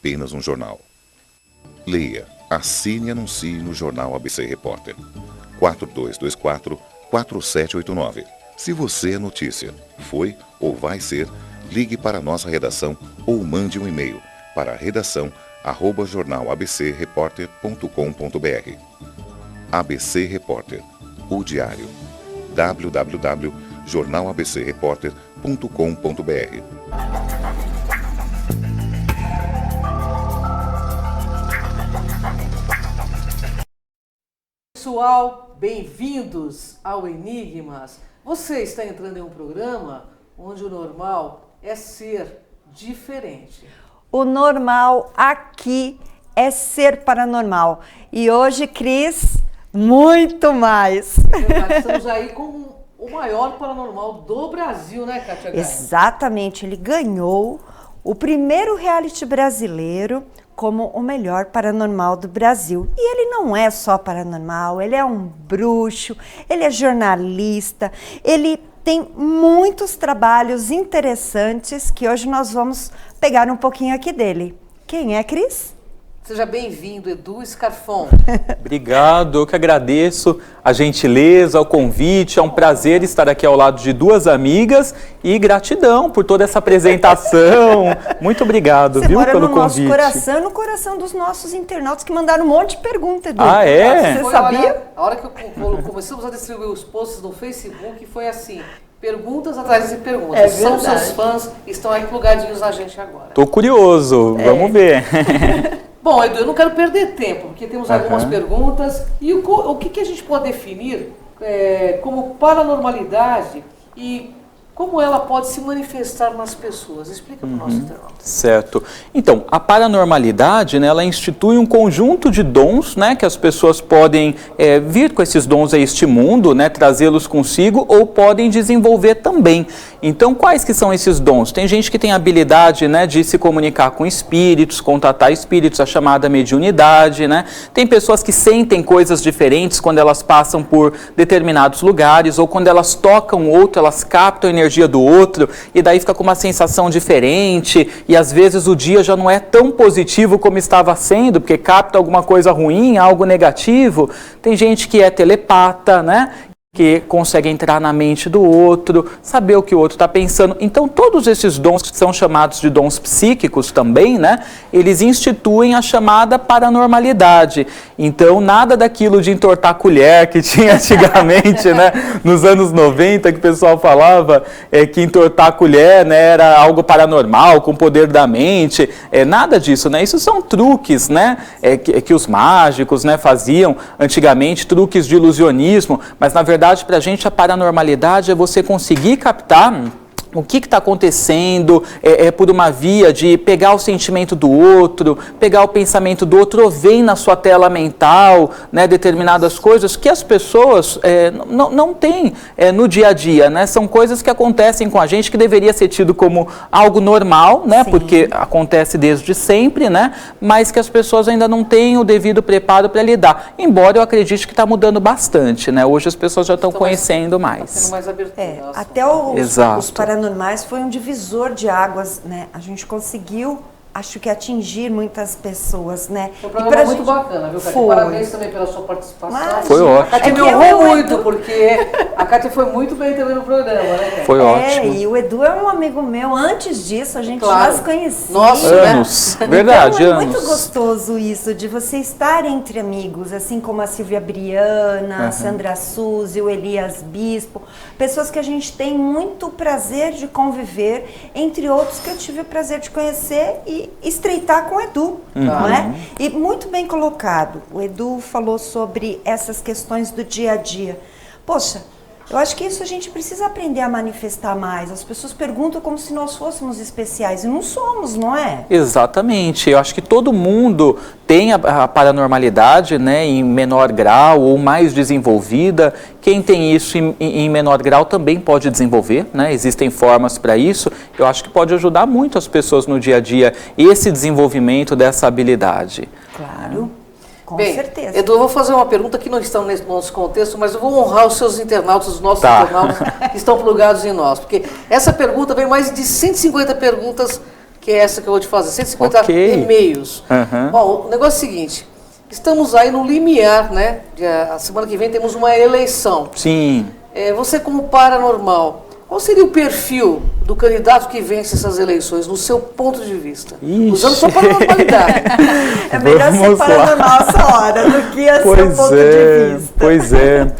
apenas um jornal. Leia, assine e anuncie no Jornal ABC Repórter. 4224-4789. Se você é notícia, foi ou vai ser, ligue para a nossa redação ou mande um e-mail para redação@jornalabcreporter.com.br. ABC Repórter, o diário. www.jornalabcreporter.com.br. Pessoal, bem-vindos ao Enigmas. Você está entrando em um programa onde o normal é ser diferente. O normal aqui é ser paranormal. E hoje, Cris, muito mais. É verdade, estamos aí com o maior paranormal do Brasil, né, Kátia Gaia? Exatamente, ele ganhou o primeiro reality brasileiro como o melhor paranormal do Brasil. E ele não é só paranormal, ele é um bruxo, ele é jornalista, ele tem muitos trabalhos interessantes que hoje nós vamos pegar um pouquinho aqui dele. Quem é, Cris? Seja bem-vindo, Edu Scarfon. Obrigado, eu que agradeço a gentileza, o convite. É um prazer estar aqui ao lado de duas amigas e gratidão por toda essa apresentação. Muito obrigado, Você viu, mora pelo no convite. nosso coração, no coração dos nossos internautas que mandaram um monte de perguntas, Edu. Ah, é? Você sabia? A hora que começamos a distribuir os posts no Facebook, foi assim, perguntas atrás de perguntas. É São verdade. seus fãs, estão aí plugadinhos na gente agora. Tô curioso, vamos ver. Bom, Edu, eu não quero perder tempo, porque temos algumas perguntas. E o que a gente pode definir como paranormalidade e como ela pode se manifestar nas pessoas? Explica para o nosso internauta. Certo. Então, a paranormalidade, né, ela institui um conjunto de dons, né, que as pessoas podem vir com esses dons a este mundo, né, trazê-los consigo ou podem desenvolver também. Então, quais que são esses dons? Tem gente que tem a habilidade, né, de se comunicar com espíritos, contatar espíritos, a chamada mediunidade, né? Tem pessoas que sentem coisas diferentes quando elas passam por determinados lugares ou quando elas tocam o outro, elas captam a energia do outro e daí fica com uma sensação diferente e às vezes o dia já não é tão positivo como estava sendo, porque capta alguma coisa ruim, algo negativo. Tem gente que é telepata, né? Que consegue entrar na mente do outro, saber o que o outro está pensando. Então, todos esses dons que são chamados de dons psíquicos também, né? Eles instituem a chamada paranormalidade. Então, nada daquilo de entortar colher que tinha antigamente, né? Nos anos 90, que o pessoal falava que entortar colher, né, era algo paranormal, com o poder da mente. Nada disso, né? Isso são truques, né? Que os mágicos, né, faziam antigamente, truques de ilusionismo, mas na verdade, para a gente, a paranormalidade é você conseguir captar o que está acontecendo por uma via de pegar o sentimento do outro, pegar o pensamento do outro, ou ver na sua tela mental, né, determinadas coisas que as pessoas não têm no dia a dia, né? São coisas que acontecem com a gente que deveria ser tido como algo normal, né? Porque acontece desde sempre, né? Mas que as pessoas ainda não têm o devido preparo para lidar. Embora eu acredite que está mudando bastante, né? Hoje as pessoas já estão conhecendo mais. Tendo mais abertura. Até os Exato. paranormais foi um divisor de águas, né? A gente conseguiu, acho que atingir muitas pessoas, né? Foi um programa muito bacana, viu, Kátia? Foi. Parabéns também pela sua participação. Foi ótimo. A Kátia me honrou muito, porque a Kátia foi muito bem também no programa, né, Kátia? Foi ótimo. E o Edu é um amigo meu. Antes disso, a gente já se conhecia. Nossa, anos. Verdade, então, é anos. muito gostoso isso, de você estar entre amigos, assim como a Silvia Briana, a Sandra Suzy, o Elias Bispo, pessoas que a gente tem muito prazer de conviver, entre outros que eu tive o prazer de conhecer e estreitar com o Edu, não é? E muito bem colocado. O Edu falou sobre essas questões do dia a dia. Poxa, eu acho que isso a gente precisa aprender a manifestar mais. As pessoas perguntam como se nós fôssemos especiais, e não somos, não é? Exatamente. Eu acho que todo mundo tem a paranormalidade, né, em menor grau ou mais desenvolvida. Quem tem isso em menor grau também pode desenvolver, né? Existem formas para isso. Eu acho que pode ajudar muito as pessoas no dia a dia esse desenvolvimento dessa habilidade. Claro. Com Bem, certeza. Edu, eu vou fazer uma pergunta que não está nesse nosso contexto, mas eu vou honrar os seus internautas, os nossos internautas que estão plugados em nós. Porque essa pergunta vem mais de 150 perguntas que é essa que eu vou te fazer, 150 e-mails. Bom, o negócio é o seguinte, estamos aí no limiar, né? A semana que vem temos uma eleição. Sim. Você como paranormal, qual seria o perfil do candidato que vence essas eleições, no seu ponto de vista? Ixi. Usando sua paranormalidade. É melhor ser paranormal essa hora do que a seu ponto de vista. Pois é.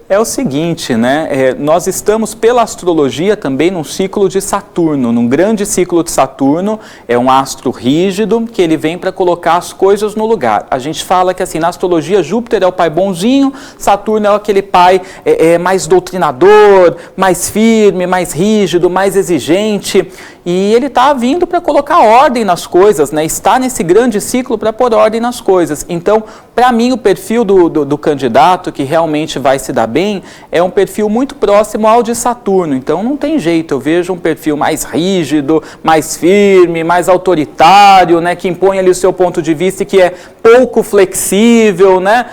É o seguinte, né? Nós estamos pela astrologia também num ciclo de Saturno, num grande ciclo de Saturno. É um astro rígido que ele vem para colocar as coisas no lugar. A gente fala que assim, na astrologia Júpiter é o pai bonzinho, Saturno é aquele pai mais doutrinador, mais firme, mais rígido, mais exigente. E ele está vindo para colocar ordem nas coisas, né? Está nesse grande ciclo para pôr ordem nas coisas. Então, para mim, o perfil do candidato que realmente vai se dar bem é um perfil muito próximo ao de Saturno. Então, não tem jeito. Eu vejo um perfil mais rígido, mais firme, mais autoritário, né? Que impõe ali o seu ponto de vista e que é pouco flexível, né?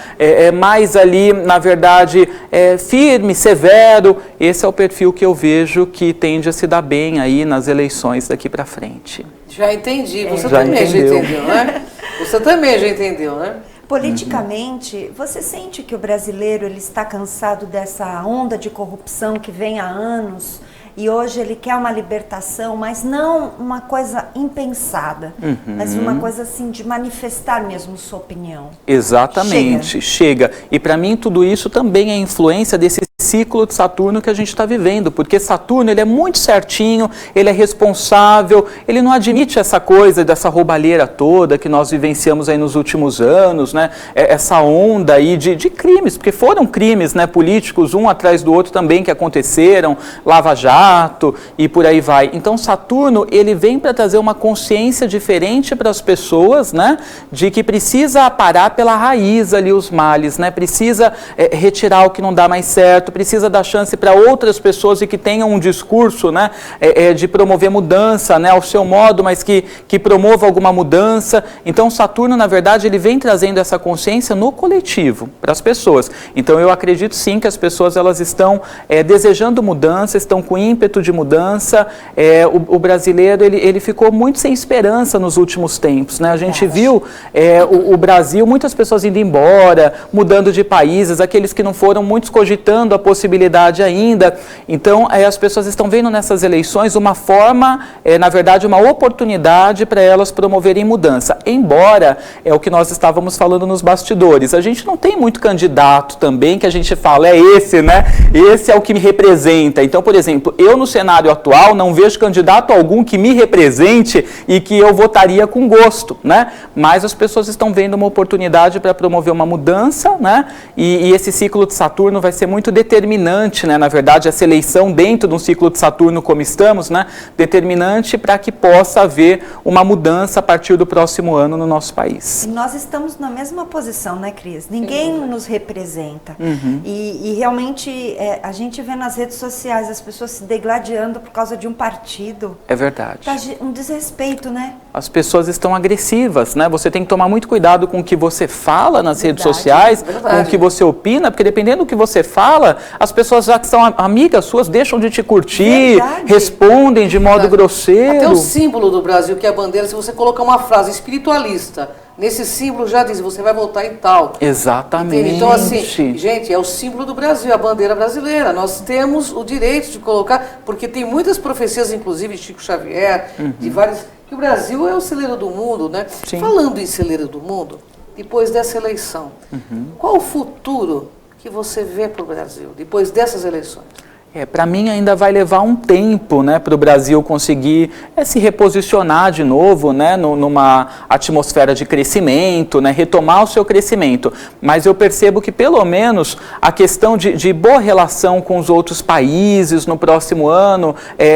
Mais ali, na verdade, firme, severo. Esse é o perfil que eu vejo que tende a se dar bem aí nas eleições daqui para frente. Já entendi. Você também já entendeu, né? Você também já entendeu, né? Politicamente, você sente que o brasileiro ele está cansado dessa onda de corrupção que vem há anos e hoje ele quer uma libertação, mas não uma coisa impensada, mas uma coisa assim de manifestar mesmo sua opinião? Exatamente, chega. E para mim tudo isso também é influência desse ciclo de Saturno que a gente está vivendo, porque Saturno ele é muito certinho, ele é responsável, ele não admite essa coisa dessa roubalheira toda que nós vivenciamos aí nos últimos anos, né? Essa onda aí de crimes, porque foram crimes, né, políticos um atrás do outro também que aconteceram, Lava Jato e por aí vai. Então Saturno ele vem para trazer uma consciência diferente para as pessoas, né, de que precisa aparar pela raiz ali os males, né, precisa retirar o que não dá mais certo, precisa dar chance para outras pessoas e que tenham um discurso, né, de promover mudança, né, ao seu modo, mas que promova alguma mudança. Então Saturno, na verdade, ele vem trazendo essa consciência no coletivo, para as pessoas. Então eu acredito sim que as pessoas elas estão desejando mudança, estão com ímpeto de mudança. O brasileiro ele ficou muito sem esperança nos últimos tempos, né? A gente viu o Brasil, muitas pessoas indo embora, mudando de países, aqueles que não foram, muitos cogitando a possibilidade ainda. Então, as pessoas estão vendo nessas eleições uma forma, na verdade, uma oportunidade para elas promoverem mudança. Embora, é o que nós estávamos falando nos bastidores, a gente não tem muito candidato também que a gente fala, esse, né? Esse é o que me representa. Então, por exemplo, eu no cenário atual não vejo candidato algum que me represente e que eu votaria com gosto, né? Mas as pessoas estão vendo uma oportunidade para promover uma mudança, né? E esse ciclo de Saturno vai ser muito determinante, né? Na verdade, essa eleição dentro de um ciclo de Saturno como estamos, né? Determinante para que possa haver uma mudança a partir do próximo ano no nosso país. E nós estamos na mesma posição, né, Cris? Ninguém nos representa. E realmente a gente vê nas redes sociais as pessoas se degladiando por causa de um partido. É verdade. Tá um desrespeito, né? As pessoas estão agressivas, né? Você tem que tomar muito cuidado com o que você fala nas redes sociais, com o que você opina, porque dependendo do que você fala, as pessoas já que são amigas suas deixam de te curtir, respondem de modo grosseiro. Até o símbolo do Brasil, que é a bandeira, se você colocar uma frase espiritualista, nesse símbolo já diz, você vai votar em tal. Exatamente. Entende? Então, assim, gente, é o símbolo do Brasil, a bandeira brasileira. Nós temos o direito de colocar, porque tem muitas profecias, inclusive de Chico Xavier, de várias, que o Brasil é o celeiro do mundo, né? Sim. Falando em celeiro do mundo, depois dessa eleição, qual o futuro que você vê para o Brasil, depois dessas eleições? Para mim ainda vai levar um tempo, né, para o Brasil conseguir se reposicionar de novo, né, numa atmosfera de crescimento, né, retomar o seu crescimento. Mas eu percebo que pelo menos a questão de boa relação com os outros países no próximo ano,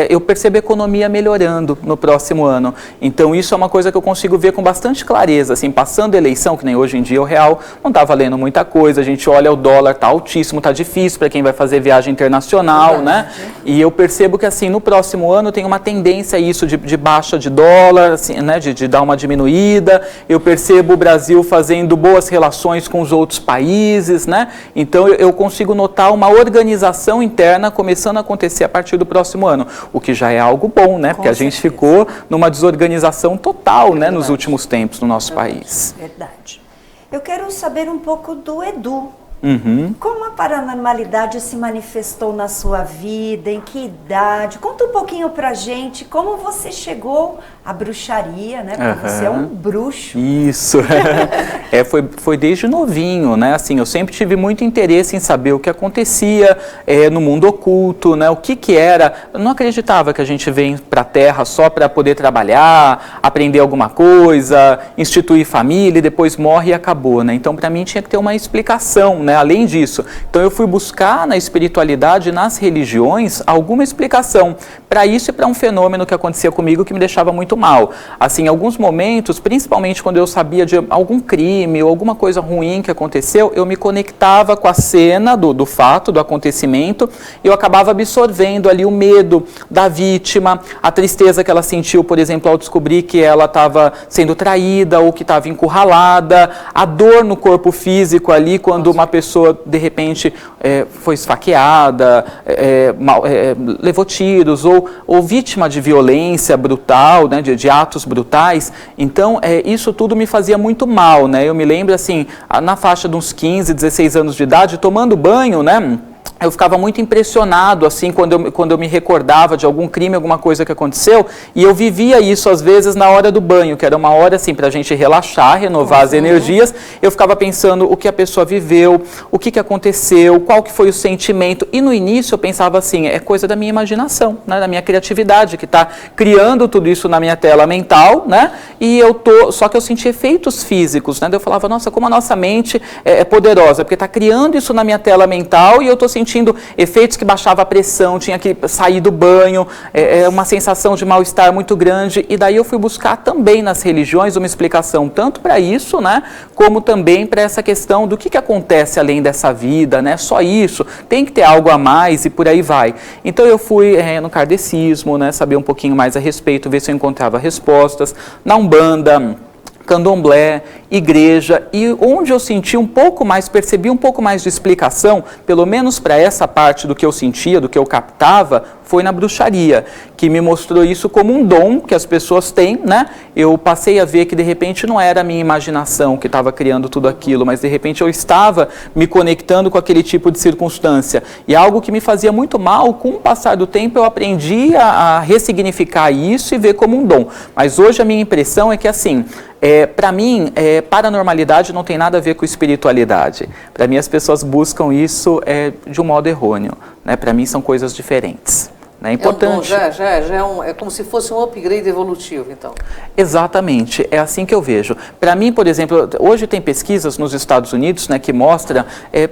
eu percebo a economia melhorando no próximo ano. Então isso é uma coisa que eu consigo ver com bastante clareza, assim, passando a eleição, que nem hoje em dia o real não está valendo muita coisa, a gente olha o dólar, está altíssimo, está difícil para quem vai fazer viagem internacional. normal, né? E eu percebo que, assim, no próximo ano tem uma tendência a isso de baixa de dólar, assim, né? De dar uma diminuída. Eu percebo o Brasil fazendo boas relações com os outros países, né? Então eu consigo notar uma organização interna começando a acontecer a partir do próximo ano, o que já é algo bom, né? Porque a gente ficou numa desorganização total, né? Nos últimos tempos no nosso país. Verdade. Eu quero saber um pouco do Edu. Como a paranormalidade se manifestou na sua vida, em que idade? Conta um pouquinho pra gente como você chegou à bruxaria, né? Porque você é um bruxo. Isso, foi desde novinho, né? Assim, eu sempre tive muito interesse em saber o que acontecia no mundo oculto, né? O que era. Eu não acreditava que a gente vem para a Terra só para poder trabalhar, aprender alguma coisa, instituir família e depois morre e acabou, né? Então, para mim tinha que ter uma explicação, né? Além disso, então eu fui buscar na espiritualidade, nas religiões, alguma explicação para isso e para um fenômeno que acontecia comigo que me deixava muito mal. Assim, em alguns momentos, principalmente quando eu sabia de algum crime ou alguma coisa ruim que aconteceu, eu me conectava com a cena do fato, do acontecimento, e eu acabava absorvendo ali o medo da vítima, a tristeza que ela sentiu, por exemplo, ao descobrir que ela estava sendo traída ou que estava encurralada, a dor no corpo físico ali quando uma pessoa de repente foi esfaqueada, levou tiros ou vítima de violência brutal, né, de atos brutais. Então isso tudo me fazia muito mal, né? Eu me lembro assim, na faixa de uns 15, 16 anos de idade, tomando banho, né? Eu ficava muito impressionado, assim, quando eu me recordava de algum crime, alguma coisa que aconteceu, e eu vivia isso, às vezes, na hora do banho, que era uma hora, assim, para a gente relaxar, renovar as energias. Eu ficava pensando o que a pessoa viveu, o que aconteceu, qual que foi o sentimento, e no início eu pensava assim, é coisa da minha imaginação, né, da minha criatividade, que está criando tudo isso na minha tela mental, né, só que eu senti efeitos físicos, né, eu falava, nossa, como a nossa mente é poderosa, porque está criando isso na minha tela mental e eu estou sentindo efeitos que baixava a pressão, tinha que sair do banho, uma sensação de mal-estar muito grande, e daí eu fui buscar também nas religiões uma explicação tanto para isso, né, como também para essa questão do que acontece além dessa vida, né, só isso, tem que ter algo a mais e por aí vai. Então eu fui no kardecismo, né, saber um pouquinho mais a respeito, ver se eu encontrava respostas, na Umbanda, Candomblé, igreja, e onde eu senti um pouco mais, percebi um pouco mais de explicação, pelo menos para essa parte do que eu sentia, do que eu captava, foi na bruxaria, que me mostrou isso como um dom que as pessoas têm, né? Eu passei a ver que de repente não era a minha imaginação que estava criando tudo aquilo, mas de repente eu estava me conectando com aquele tipo de circunstância. E algo que me fazia muito mal, com o passar do tempo eu aprendi a ressignificar isso e ver como um dom. Mas hoje a minha impressão é que assim, para mim, paranormalidade não tem nada a ver com espiritualidade. Para mim, as pessoas buscam isso de um modo errôneo, né? Para mim, são coisas diferentes. É importante. É como se fosse um upgrade evolutivo, então. Exatamente, é assim que eu vejo. Para mim, por exemplo, hoje tem pesquisas nos Estados Unidos, né, que mostram,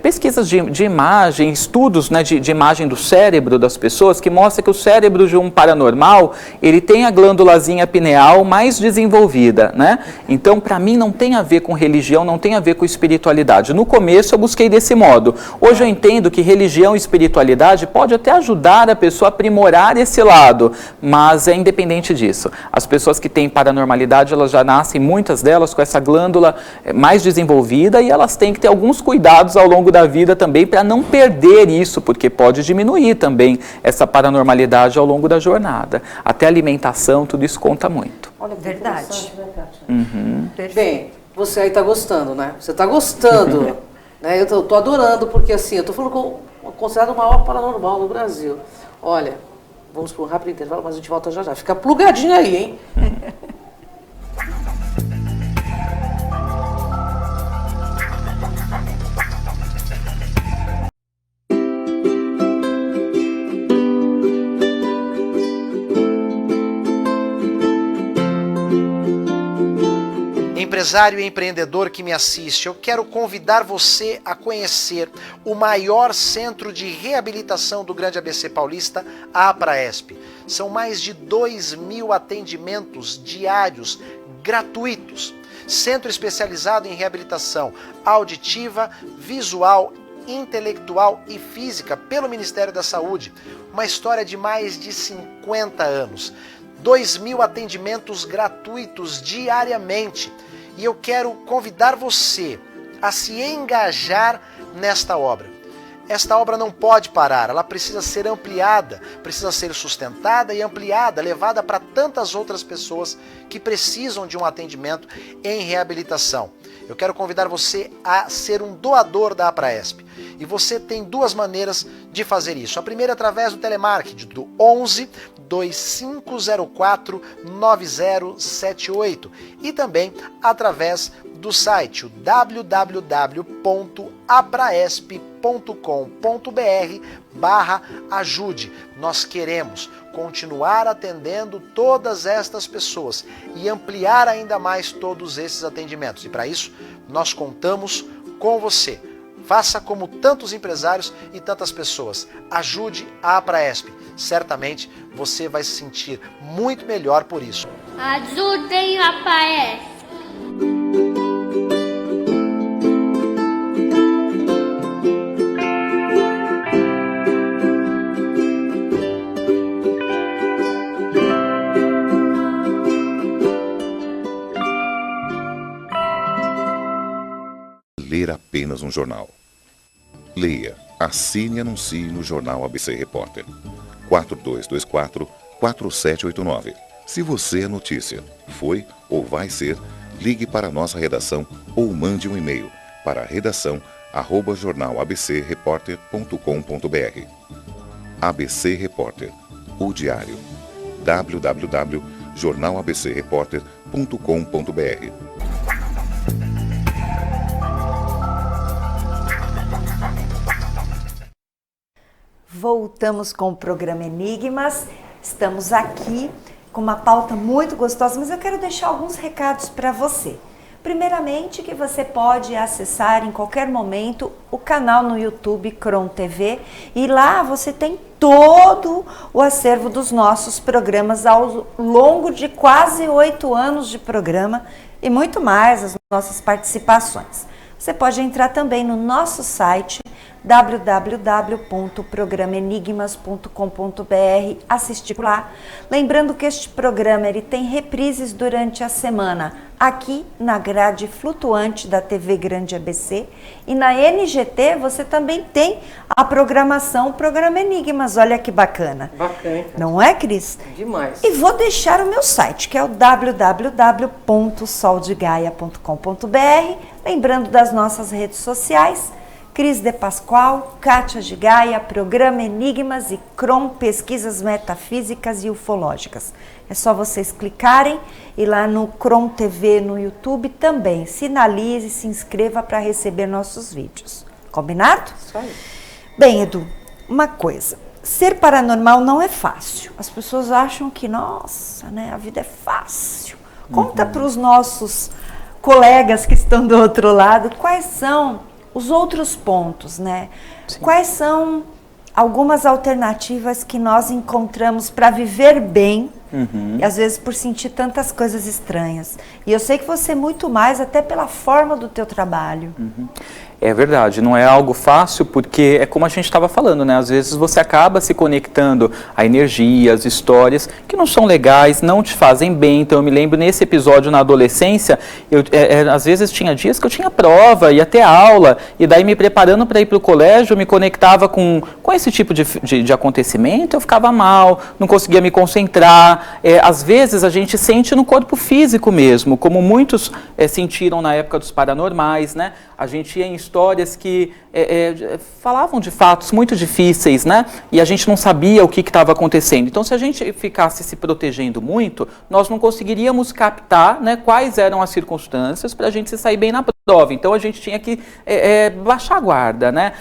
pesquisas de imagem, estudos, né, de imagem do cérebro das pessoas, que mostra que o cérebro de um paranormal, ele tem a glândulazinha pineal mais desenvolvida, né? Então, para mim, não tem a ver com religião, não tem a ver com espiritualidade. No começo, eu busquei desse modo. Hoje eu entendo que religião e espiritualidade pode até ajudar a pessoa a aprimorar esse lado, mas é independente disso. As pessoas que têm paranormalidade, elas já nascem, muitas delas, com essa glândula mais desenvolvida, e elas têm que ter alguns cuidados ao longo da vida também para não perder isso, porque pode diminuir também essa paranormalidade ao longo da jornada. Até alimentação, tudo isso conta muito. Olha, verdade. Né, Kátia? Uhum. Bem, você aí está gostando, né? Você está gostando. Né? Eu tô adorando, porque assim, eu tô falando considerado o maior paranormal no Brasil. Olha, vamos para um rápido intervalo, mas a gente volta já já. Fica plugadinho aí, hein? Empresário e empreendedor que me assiste, eu quero convidar você a conhecer o maior centro de reabilitação do Grande ABC Paulista, a Apraesp. São mais de 2.000 atendimentos diários gratuitos. Centro especializado em reabilitação auditiva, visual intelectual e física pelo Ministério da Saúde. Uma história de mais de 50 anos. 2.000 atendimentos gratuitos diariamente. E eu quero convidar você a se engajar nesta obra. Esta obra não pode parar, ela precisa ser ampliada, precisa ser sustentada e ampliada, levada para tantas outras pessoas que precisam de um atendimento em reabilitação. Eu quero convidar você a ser um doador da APRAESP. E você tem duas maneiras de fazer isso. A primeira é através do telemarketing, do 11 2504 9078. E também através do site, o www.apraesp.com.br/ajude. Nós queremos continuar atendendo todas estas pessoas e ampliar ainda mais todos esses atendimentos. E para isso, nós contamos com você. Faça como tantos empresários e tantas pessoas. Ajude a APRAESP. Certamente você vai se sentir muito melhor por isso. Ajudem a APRAESP. Ler apenas um jornal. Leia, assine e anuncie no Jornal ABC Repórter. 4224-4789. Se você é notícia, foi ou vai ser, ligue para a nossa redação ou mande um e-mail para redação@jornalabcreporter.com.br. ABC Repórter, o diário. www.jornalabcreporter.com.br. Voltamos com o programa Enigmas. Estamos aqui com uma pauta muito gostosa, mas eu quero deixar alguns recados para você. Primeiramente, que você pode acessar em qualquer momento o canal no YouTube Cron TV e lá você tem todo o acervo dos nossos programas ao longo de quase 8 anos de programa e muito mais as nossas participações. Você pode entrar também no nosso site www.programenigmas.com.br, assistir lá. Lembrando que este programa ele tem reprises durante a semana aqui na grade flutuante da TV Grande ABC e na NGT você também tem a programação Programa Enigmas. Olha que bacana. Bacana. Não é, Cris? Demais. E vou deixar o meu site, que é o www.soldegaia.com.br. Lembrando das nossas redes sociais, Cris de Pascoal, Kátia de Gaia, Programa Enigmas e Cron Pesquisas Metafísicas e Ufológicas. É só vocês clicarem e lá no Cron TV no YouTube também sinalize e se inscreva para receber nossos vídeos. Combinado? Isso aí. Bem, Edu, uma coisa. Ser paranormal não é fácil. As pessoas acham que, nossa, né, a vida é fácil. Conta para os nossos colegas que estão do outro lado quais são os outros pontos, né? Sim. Quais são algumas alternativas que nós encontramos para viver bem, e às vezes por sentir tantas coisas estranhas. E eu sei que você é muito mais, até pela forma do teu trabalho. É verdade, não é algo fácil porque é como a gente estava falando, né? Às vezes você acaba se conectando a energias, histórias que não são legais, não te fazem bem. Então eu me lembro nesse episódio na adolescência, às vezes tinha dias que eu tinha prova, ia ter aula, e daí me preparando para ir para o colégio, eu me conectava com esse tipo de acontecimento, eu ficava mal, não conseguia me concentrar. Às vezes a gente sente no corpo físico mesmo, como muitos sentiram na época dos paranormais, né? A gente ia em histórias que falavam de fatos muito difíceis, né? E a gente não sabia o que estava acontecendo. Então, se a gente ficasse se protegendo muito, nós não conseguiríamos captar, né, quais eram as circunstâncias para a gente se sair bem na prova. Então, a gente tinha que baixar a guarda, né?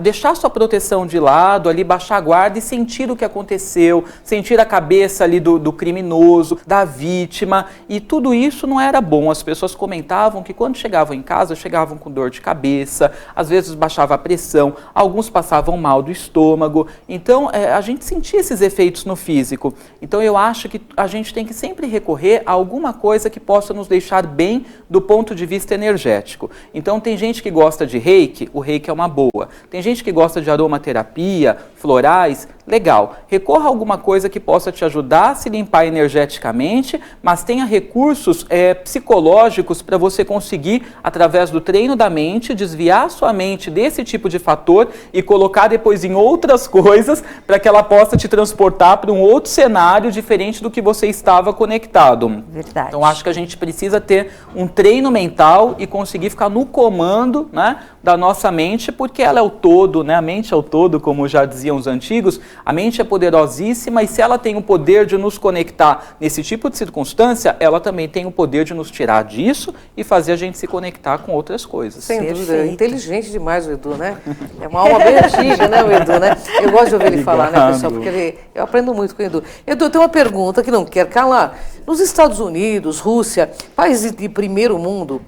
Deixar sua proteção de lado, ali baixar a guarda e sentir o que aconteceu, sentir a cabeça ali do criminoso, da vítima. E tudo isso não era bom. As pessoas comentavam que quando chegavam em casa, chegavam com dor de cabeça, às vezes baixava a pressão, alguns passavam mal do estômago. Então, a gente sentia esses efeitos no físico. Então, eu acho que a gente tem que sempre recorrer a alguma coisa que possa nos deixar bem do ponto de vista energético. energético. Então tem gente que gosta de reiki, o reiki é uma boa. Tem gente que gosta de aromaterapia, florais, legal. Recorra a alguma coisa que possa te ajudar a se limpar energeticamente, mas tenha recursos psicológicos para você conseguir, através do treino da mente, desviar sua mente desse tipo de fator e colocar depois em outras coisas para que ela possa te transportar para um outro cenário diferente do que você estava conectado. Verdade. Então acho que a gente precisa ter um treino mental e conseguir ficar no comando, né, da nossa mente, porque ela é o todo, né? A mente é o todo, como já diziam os antigos. A mente é poderosíssima e se ela tem o poder de nos conectar nesse tipo de circunstância, ela também tem o poder de nos tirar disso e fazer a gente se conectar com outras coisas. Sem dúvida, é inteligente demais o Edu, né? É uma alma bem antiga, né, o Edu, né? Eu gosto de ouvir ele falar, né, pessoal, porque eu aprendo muito com o Edu. Edu, eu tenho uma pergunta que não quer calar. Nos Estados Unidos, Rússia, países de primeiro mundo,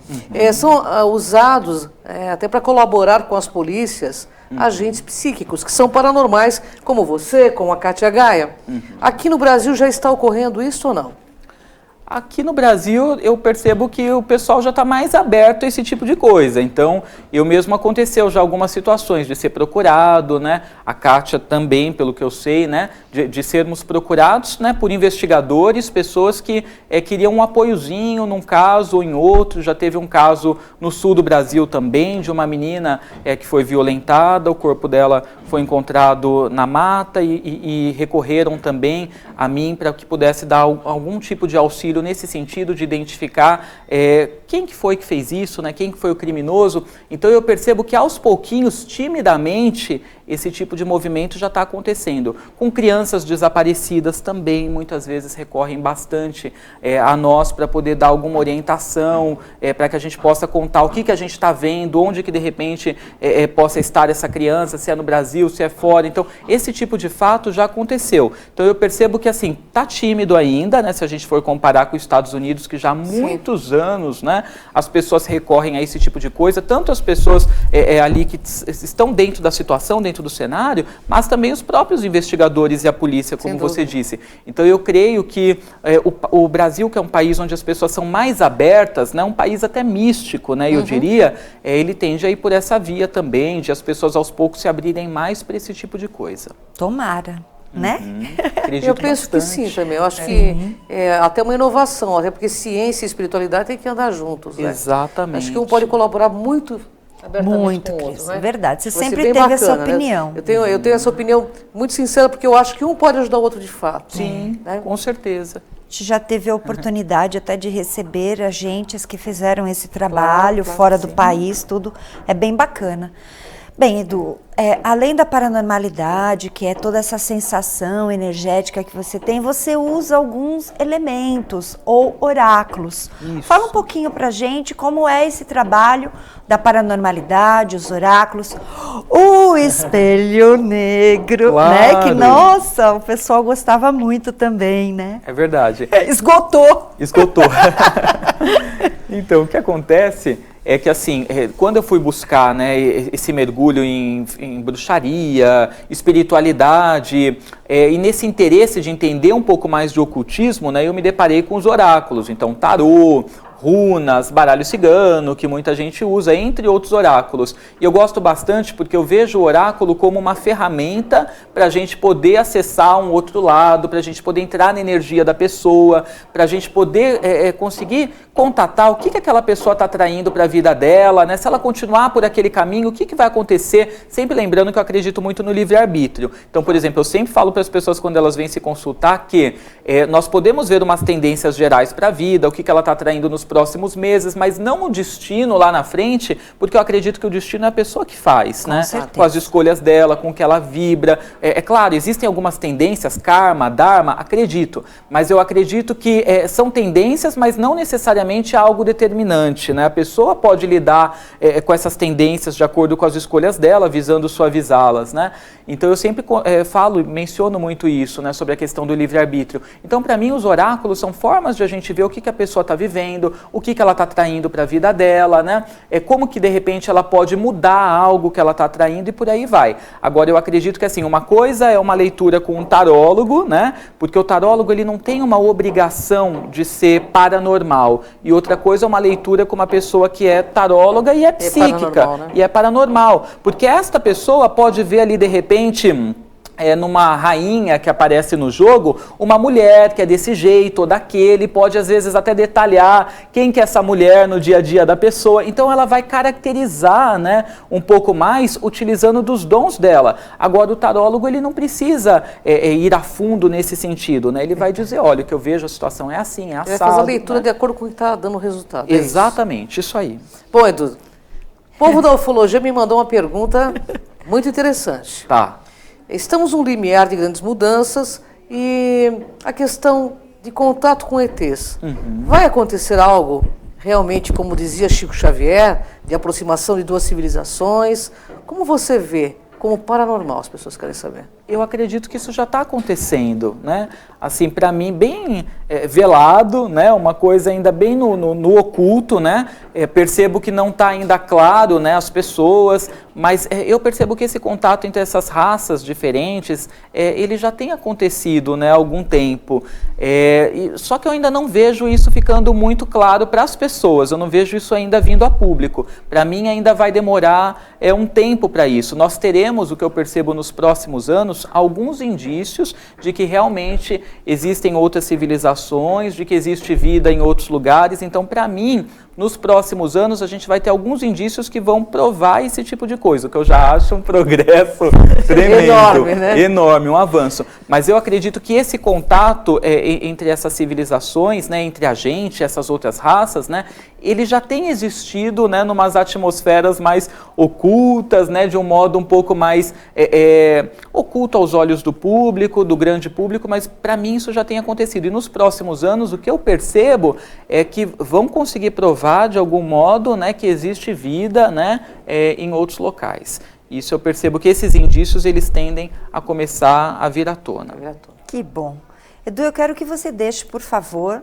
são usados até para colaborar com as polícias, agentes psíquicos, que são paranormais, como você, como a Kátia Gaia. Aqui no Brasil já está ocorrendo isso ou não? Aqui no Brasil, eu percebo que o pessoal já está mais aberto a esse tipo de coisa. Então, eu mesmo aconteceu já algumas situações de ser procurado, né? A Kátia também, pelo que eu sei, né? De sermos procurados, né? Por investigadores, pessoas que queriam um apoiozinho num caso ou em outro. Já teve um caso no sul do Brasil também, de uma menina que foi violentada, o corpo dela foi encontrado na mata e recorreram também a mim para que pudesse dar algum tipo de auxílio nesse sentido de identificar quem que foi que fez isso, né? Quem que foi o criminoso. Então eu percebo que aos pouquinhos, timidamente, esse tipo de movimento já está acontecendo. Com crianças desaparecidas também, muitas vezes recorrem bastante a nós para poder dar alguma orientação, para que a gente possa contar o que a gente está vendo, onde que de repente possa estar essa criança, se é no Brasil, se é fora. Então esse tipo de fato já aconteceu. Então eu percebo que assim, está tímido ainda, né? Se a gente for comparar com os Estados Unidos, que já há muitos anos, né, as pessoas recorrem a esse tipo de coisa, tanto as pessoas ali que estão dentro da situação, dentro do cenário, mas também os próprios investigadores e a polícia, como você disse. Então eu creio que o Brasil, que é um país onde as pessoas são mais abertas, né, um país até místico, né, eu diria, ele tende a ir por essa via também, de as pessoas aos poucos se abrirem mais para esse tipo de coisa. Tomara. Né? Eu penso que sim também. Eu acho que é até uma inovação, até porque ciência e espiritualidade tem que andar juntos. Né? Exatamente. Acho que um pode colaborar muito abertamente muito, com o outro. Né? Verdade. Você vai sempre bem teve bacana, essa opinião. Né? Eu tenho essa opinião muito sincera, porque eu acho que um pode ajudar o outro de fato. Sim, né? Com certeza. A gente já teve a oportunidade até de receber agentes que fizeram esse trabalho fora do país, tudo. É bem bacana. Bem, Edu, além da paranormalidade, que é toda essa sensação energética que você tem, você usa alguns elementos ou oráculos. Isso. Fala um pouquinho pra gente como é esse trabalho da paranormalidade, os oráculos, o espelho negro, né? Que, nossa, o pessoal gostava muito também, né? É verdade. Esgotou. Então, o que acontece é que, assim, quando eu fui buscar, né, esse mergulho em bruxaria, espiritualidade, e nesse interesse de entender um pouco mais de ocultismo, né, eu me deparei com os oráculos. Então, tarô, runas, baralho cigano, que muita gente usa, entre outros oráculos. E eu gosto bastante porque eu vejo o oráculo como uma ferramenta para a gente poder acessar um outro lado, para a gente poder entrar na energia da pessoa, para a gente poder conseguir contatar o que aquela pessoa está traindo para a vida dela, né? Se ela continuar por aquele caminho, o que vai acontecer? Sempre lembrando que eu acredito muito no livre-arbítrio. Então, por exemplo, eu sempre falo para as pessoas quando elas vêm se consultar que nós podemos ver umas tendências gerais para a vida, o que ela está traindo nos próximos meses, mas não o destino lá na frente, porque eu acredito que o destino é a pessoa que faz, né? Com as escolhas dela, com o que ela vibra. É claro, existem algumas tendências, karma, dharma, acredito, mas eu acredito que são tendências, mas não necessariamente algo determinante, né? A pessoa pode lidar com essas tendências de acordo com as escolhas dela, visando suavizá-las, né? Então eu sempre falo e menciono muito isso, né? Sobre a questão do livre-arbítrio. Então, para mim, os oráculos são formas de a gente ver o que a pessoa está vivendo, o que ela está traindo para a vida dela, né? Como que de repente ela pode mudar algo que ela está traindo e por aí vai. Agora eu acredito que assim, uma coisa é uma leitura com um tarólogo, né? Porque o tarólogo ele não tem uma obrigação de ser paranormal, e outra coisa é uma leitura com uma pessoa que é taróloga e é psíquica, né? E é paranormal, porque esta pessoa pode ver ali de repente numa rainha que aparece no jogo, uma mulher que é desse jeito ou daquele, pode às vezes até detalhar quem que é essa mulher no dia a dia da pessoa. Então ela vai caracterizar, né, um pouco mais utilizando dos dons dela. Agora o tarólogo ele não precisa ir a fundo nesse sentido, né? Ele vai dizer, olha, o que eu vejo, a situação é assim, é assado. Ele vai fazer a leitura, né, de acordo com o que está dando resultado. Exatamente, isso aí. Bom, Edu, o povo da ufologia me mandou uma pergunta muito interessante. Tá. Estamos num limiar de grandes mudanças e a questão de contato com ETs. Vai acontecer algo realmente, como dizia Chico Xavier, de aproximação de duas civilizações? Como você vê como paranormal, as pessoas querem saber? Eu acredito que isso já está acontecendo, né? Assim, para mim, bem velado, né? Uma coisa ainda bem no oculto, né? Percebo que não está ainda claro, né, as pessoas, mas eu percebo que esse contato entre essas raças diferentes, ele já tem acontecido, né, há algum tempo. Só que eu ainda não vejo isso ficando muito claro para as pessoas, eu não vejo isso ainda vindo a público. Para mim ainda vai demorar um tempo para isso. Nós teremos, o que eu percebo nos próximos anos, alguns indícios de que realmente existem outras civilizações, de que existe vida em outros lugares. Então, para mim, nos próximos anos, a gente vai ter alguns indícios que vão provar esse tipo de coisa, o que eu já acho um progresso tremendo, enorme, né? Enorme, um avanço. Mas eu acredito que esse contato entre essas civilizações, né, entre a gente, essas outras raças, né, ele já tem existido, né, numas atmosferas mais ocultas, né, de um modo um pouco mais oculto aos olhos do público, do grande público, mas para mim isso já tem acontecido. E nos próximos anos, o que eu percebo é que vão conseguir provar de algum modo, né, que existe vida, né, em outros locais. Isso eu percebo que esses indícios eles tendem a começar a vir à tona. Que bom. Edu, eu quero que você deixe, por favor,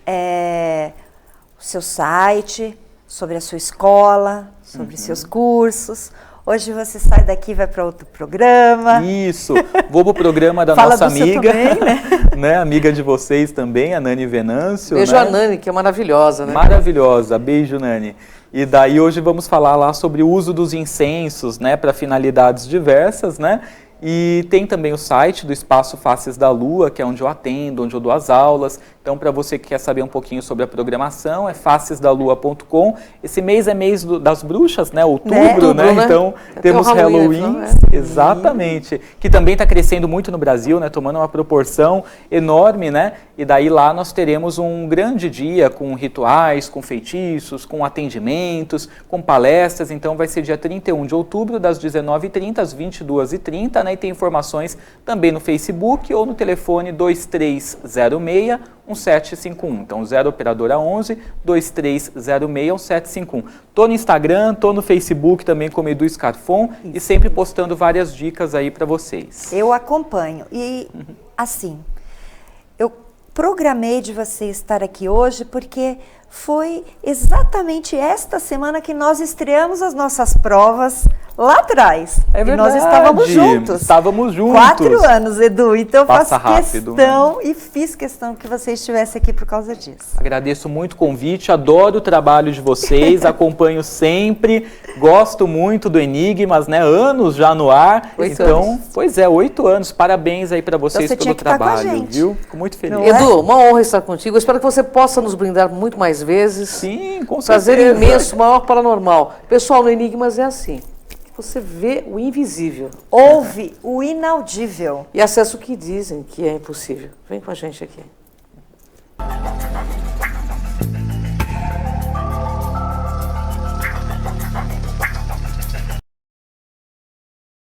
o seu site, sobre a sua escola, sobre seus cursos. Hoje você sai daqui e vai para outro programa. Isso, vou para o programa da nossa amiga, também, né? Amiga de vocês também, a Nani Venâncio. Beijo, né? A Nani, que é maravilhosa, né? Maravilhosa, beijo, Nani. E daí hoje vamos falar lá sobre o uso dos incensos, né, para finalidades diversas, né? E tem também o site do Espaço Faces da Lua, que é onde eu atendo, onde eu dou as aulas. Então, para você que quer saber um pouquinho sobre a programação, é facesdalua.com. Esse mês é mês das bruxas, né? Outubro, né? Então, temos Halloween, exatamente, que também está crescendo muito no Brasil, né? Tomando uma proporção enorme, né? E daí lá nós teremos um grande dia com rituais, com feitiços, com atendimentos, com palestras. Então, vai ser dia 31 de outubro, das 19h30 às 22h30, né? E tem informações também no Facebook ou no telefone 2306-1751. Então, 0 operadora 11 2306-1751. Tô no Instagram, tô no Facebook também como Edu Scarfon e sempre postando várias dicas aí para vocês. Eu acompanho e assim, eu programei de você estar aqui hoje porque foi exatamente esta semana que nós estreamos as nossas provas lá atrás. É verdade. E nós estávamos juntos. Estávamos juntos. 4 anos, Edu. Então passa faço rápido, questão, né? E fiz questão que você estivesse aqui por causa disso. Agradeço muito o convite, adoro o trabalho de vocês, acompanho sempre, gosto muito do Enigmas, né? Anos já no ar. 8 então, anos. Pois é, 8 anos. Parabéns aí para vocês então, pelo trabalho, viu? Fico muito feliz. Edu, uma honra estar contigo. Eu espero que você possa nos brindar muito mais vezes. Sim, com certeza. Prazer imenso, maior paranormal. Pessoal, no Enigmas é assim. Você vê o invisível. Ouve o inaudível. E acessa o que dizem que é impossível. Vem com a gente aqui.